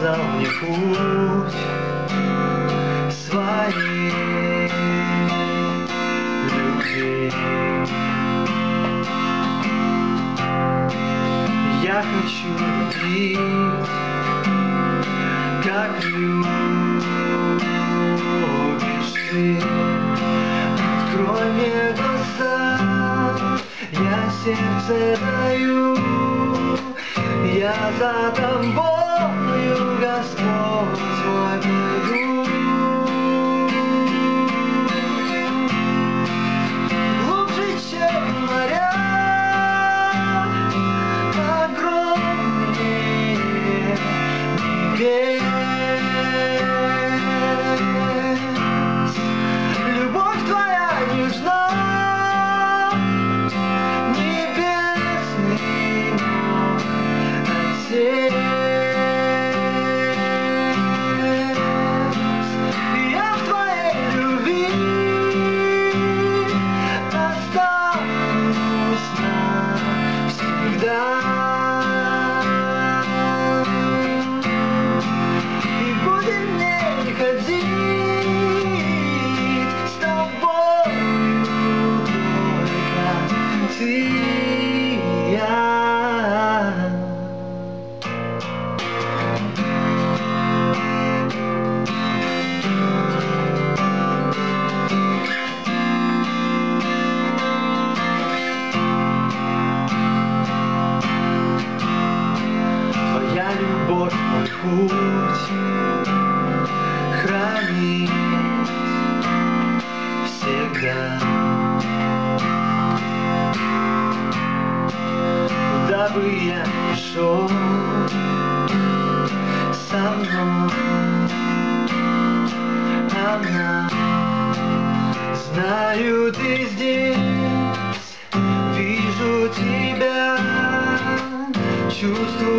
указал мне путь своей любви. Я хочу любить, как любишь ты. Открой мне глаза, я сердце даю, я за тобою, Господь мой, пойду. Глубже, чем моря, огромнее небес. Любовь твоя нежна, я в твоей любви останусь навсегда. И будет мне не ходить с тобою только ты и я. Любовь мой путь хранит всегда. Куда бы я ни шел, со мной она. Знаю, ты здесь, вижу тебя, чувствую.